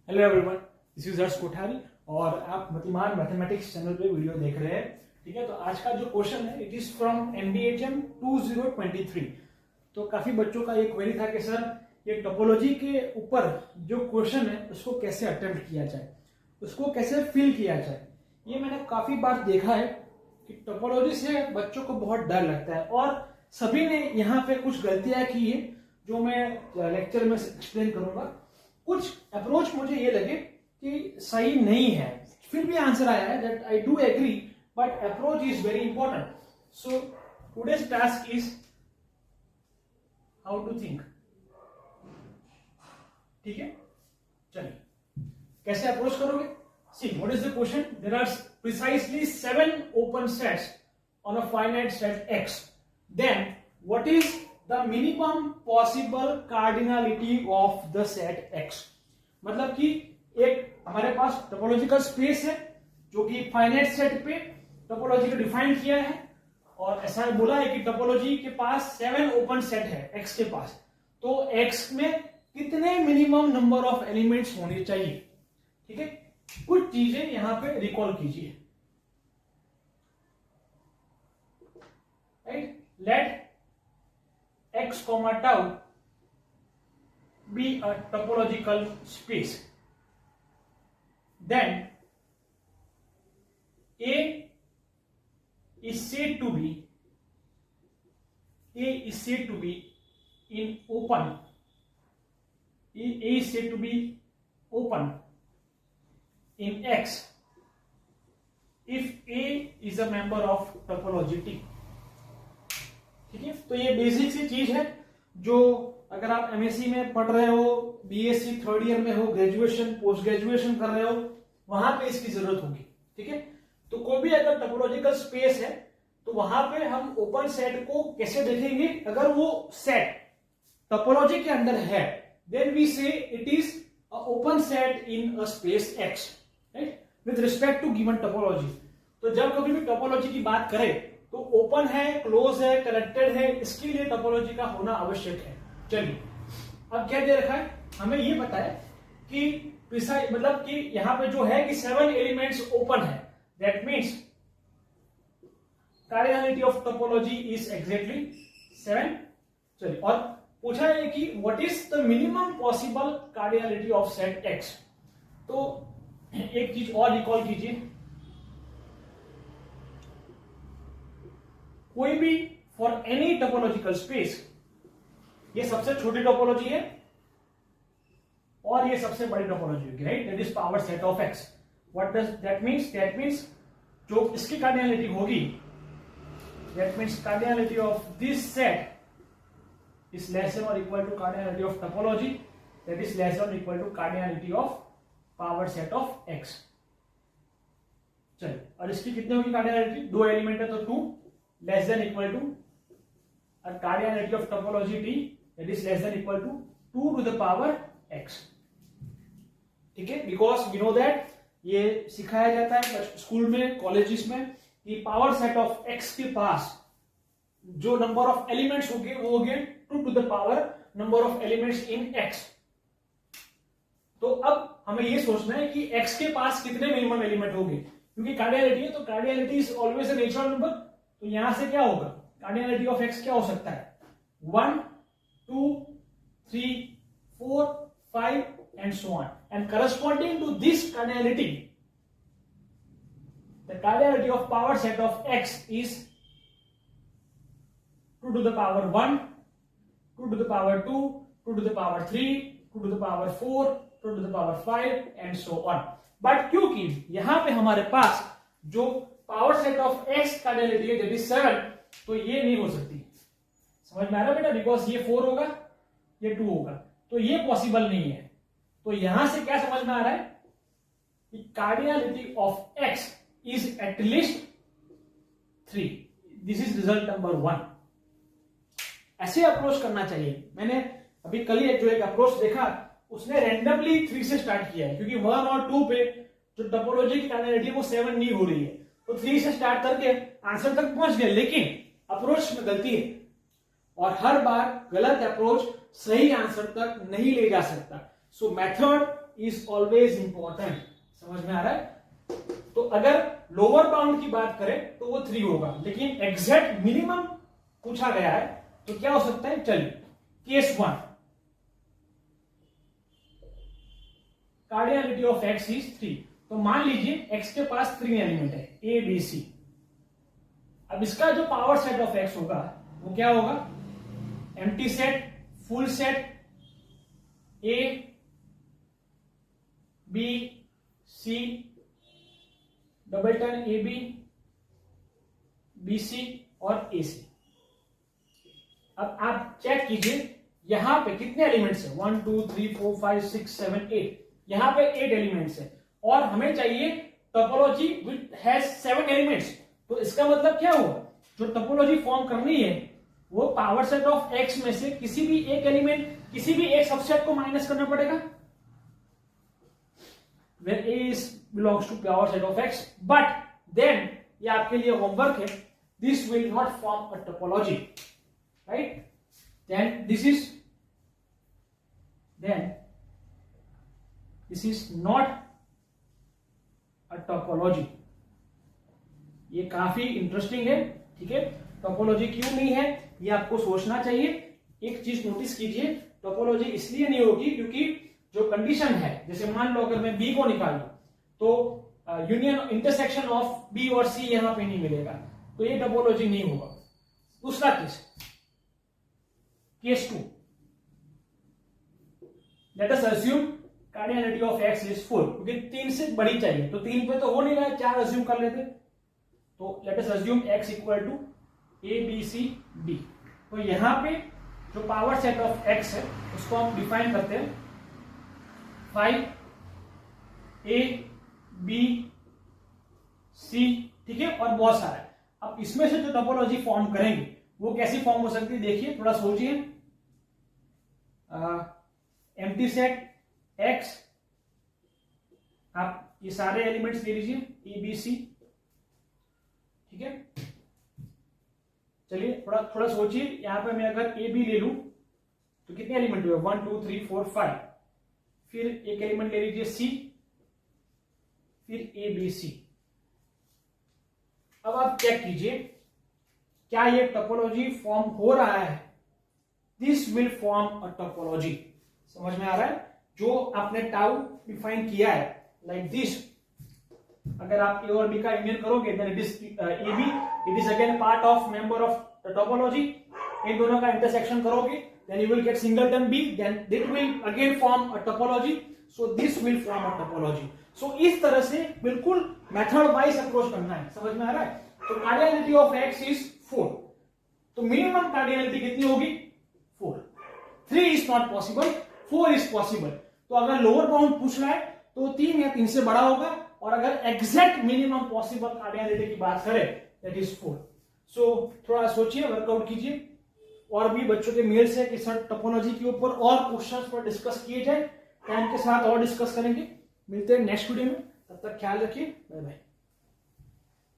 Hello everyone, this is हर्ष कोठारी और आप मतिमान mathematics channel पे वीडियो देख रहे हैं। ठीक है, तो आज का जो क्वेश्चन है इट इज फ्रॉम एनडीएचएम 2023। तो काफी बच्चों का एक क्वेरी था कि सर ये टोपोलॉजी के ऊपर जो क्वेश्चन है उसको कैसे अटेम्प्ट किया जाए, उसको कैसे फिल किया जाए। ये मैंने काफी बार देखा है कि टोपोलॉजी से बच्चों को बहुत डर लगता है और सभी ने यहाँ पे कुछ गलतियां की है जो मैं लेक्चर में एक्सप्लेन करूंगा। कुछ अप्रोच मुझे ये लगे कि सही नहीं है, फिर भी आंसर आया है that I do agree but approach is very important. So today's task is how to think. ठीक है, चलिए कैसे अप्रोच करोगे। See what is the question. There are precisely 7 open sets on a finite set X. Then what is the minimum possible cardinality of the set X? मतलब कि एक हमारे पास topological space है जो कि फाइनाइट सेट पे topology को define किया है और ऐसा बोला है कि टोपोलॉजी के पास 7 ओपन सेट है X के पास। तो X में कितने मिनिमम नंबर ऑफ एलिमेंट्स होने चाहिए। ठीक है, कुछ चीजें यहां पे रिकॉल कीजिए। Right, let X comma tau be a topological space. Then A is said to be in open. A is said to be open in X if A is a member of topology T. ठीक है, तो ये basic सी चीज है जो अगर आप MSc में पढ़ रहे हो, बीएससी थर्ड ईयर में हो, ग्रेजुएशन पोस्ट ग्रेजुएशन कर रहे हो, वहां पे इसकी जरूरत होगी। ठीक है, तो कोई भी अगर टोपोलॉजिकल स्पेस है तो वहां पे हम ओपन सेट को कैसे देखेंगे। अगर वो सेट टोपोलॉजी के अंदर है then we say it is a open set in a space X, right, with respect to given topology. तो जब कभी भी टोपोलॉजी की बात करें तो ओपन है, क्लोज है, कनेक्टेड है, इसके लिए टोपोलॉजी का होना आवश्यक है। चलिए अब क्या दे रखा है, हमें ये पता है कि प्रिसाइज मतलब कि यहां पे जो है कि 7 एलिमेंट्स ओपन है, that means cardinality of topology is exactly 7। चलिए, और पूछा है कि what is the minimum possible cardinality of set X। तो एक चीज और रिकॉल कीजिए, कोई भी फॉर एनी टोपोलॉजिकल स्पेस, ये सबसे छोटी टोपोलॉजी है और ये सबसे बड़ी टोपोलॉजी होगी, right, that is power set of X। What does that means? That means जो इसकी कार्डिनलिटी होगी, that means cardinality of this set is less than और equal to cardinality of topology that is less than और equal to cardinality of power set of X। चलिए, और इसकी कितनी होगी कार्डिनलिटी? 2 एलिमेंट है तो 2, less than equal to a cardinality of topology T that is less than equal to 2 to the power X. ठीक है, because we know that ये सिखाया जाता है स्कूल में, कॉलेजेस में कि पावर सेट ऑफ X के पास जो नंबर ऑफ एलिमेंट्स होंगे वो होंगे 2 to the power number of elements in X। तो अब हमें ये सोचना है कि X के पास कितने मिनिमम एलिमेंट होंगे, क्योंकि कार्डिनलिटी है तो cardinality is always a natural number. तो यहां से क्या होगा, कार्डिनलिटी ऑफ X क्या हो सकता है? 1, 2, 3, 4, 5 and so on, and corresponding to this cardinality the cardinality of power set of X is 2 to the power 1, 2 to the power 2, 2 to the power 3, 2 to the power 4, 2 to the power 5 and so on। But क्योंकि यहां पे हमारे पास जो power set of X cardinality है that is 7, तो ये नहीं हो सकती। समझ में आ रहा बेटा, बिकॉज ये 4 होगा, ये 2 होगा, तो ये पॉसिबल नहीं है। तो यहां से क्या समझ में आ रहा है कि cardinality of X is at least 3। This is result number 1। ऐसे अप्रोच करना चाहिए। मैंने अभी कल ही जो एक अप्रोच देखा उसने रैंडमली 3 से स्टार्ट किया है, क्योंकि 1 और 2 पे जो टोपोलॉजी की कार्डिनलिटी वो 7 नहीं हो रही है, तो 3 से स्टार्ट करके आंसर तक पहुंच गए, लेकिन अप्रोच में गलती है और हर बार गलत अप्रोच सही आंसर तक नहीं ले जा सकता। सो मेथड इज ऑलवेज इंपॉर्टेंट। समझ में आ रहा है? तो अगर लोअर बाउंड की बात करें तो वो 3 होगा, लेकिन एग्जैक्ट मिनिमम पूछा गया है तो क्या हो सकता है? चलिए केस 1, कार्डियलिटी ऑफ x इज 3। तो मान लीजिए x के पास 3 एलिमेंट है a b c। अब इसका जो पावर सेट ऑफ x होगा वो क्या होगा? Empty set, full set, a b c, doubleton A B, B C और ए सी। अब आप चेक कीजिए यहां पे कितने एलिमेंट्स है? 1 2 3 4 5 6 7 8। यहां पे 8 एलिमेंट्स है और हमें चाहिए टोपोलॉजी विच हैज 7 एलिमेंट्स। तो इसका मतलब क्या हुआ? जो टोपोलॉजी फॉर्म करनी है वो पावर सेट ऑफ एक्स में से किसी भी एक एलिमेंट, किसी भी एक सबसेट को माइनस करना पड़ेगा। When A is belongs to power set of x, but then ये आपके लिए होमवर्क है, this will not form a topology, right? Then this is not a topology। ये काफी इंटरेस्टिंग है, ठीक है? टोपोलॉजी क्यों नहीं है ये आपको सोचना चाहिए। एक चीज नोटिस कीजिए, टोपोलॉजी इसलिए नहीं होगी क्योंकि जो कंडीशन है, जैसे मान लो अगर मैं बी को निकाल लूं तो यूनियन इंटरसेक्शन ऑफ बी और सी यहां पे नहीं मिलेगा, तो ये टोपोलॉजी नहीं होगा। दूसरा case 2, let us assume cardinality of X is 4, क्योंकि 3 से बड़ी चाहिए, तो 3 पे तो हो नहीं रहा है, 4 अज्यूम कर लेते। तो let us assume x equal to A B C D. तो यहां पे जो पावर सेट ऑफ x है उसको हम डिफाइन करते हैं 5 a b c, ठीक है? और बहुत सारा है। अब इसमें से जो टोपोलॉजी फॉर्म करेंगे वो कैसी फॉर्म हो सकती है? देखिए, थोड़ा सोचिए। एम्प्टी सेट x, आप ये सारे एलिमेंट्स ले लीजिए ए बी सी, ठीक है? चलिए थोड़ा सोचिए, यहां पे मैं अगर ए बी ले लूं तो कितने एलिमेंट हुए? 1 2 3 4 5। फिर एक एलिमेंट ले लीजिए सी, फिर ए बी सी। अब आप चेक कीजिए क्या ये टोपोलॉजी फॉर्म हो रहा है? This will form a topology. समझ में आ रहा है? जो आपने टाउ डिफाइन किया है लाइक दिस, अगर आप ए और बी का यूनियन करोगे then it is A B, it is again part of member of the topology. इन दोनों का इंटरसेक्शन करोगे then you will get singleton B, then it will again form a topology, so this will form a topology। so इस तरह से बिल्कुल method wise approach करना है। समझ में आ रहा है? तो कार्डियलिटी ऑफ x is 4, तो मिनिमम कार्डियलिटी कितनी होगी? 4। 3 is not possible, 4 is possible। तो अगर लोअर बाउंड पूछ रहा है तो 3 या 3 से बड़ा होगा, और अगर एग्जैक्ट मिनिमम पॉसिबल कार्डियलिटी की बात करें दैट इज 4। सो थोड़ा सोचिए, वर्कआउट कीजिए, और भी बच्चों के मेल्स है कि सर टोपोलॉजी के ऊपर और क्वेश्चंस पर डिस्कस किए जाए। टाइम के साथ और डिस्कस करेंगे। मिलते हैं नेक्स्ट वीडियो में, तब तक ख्याल रखिए, बाय बाय।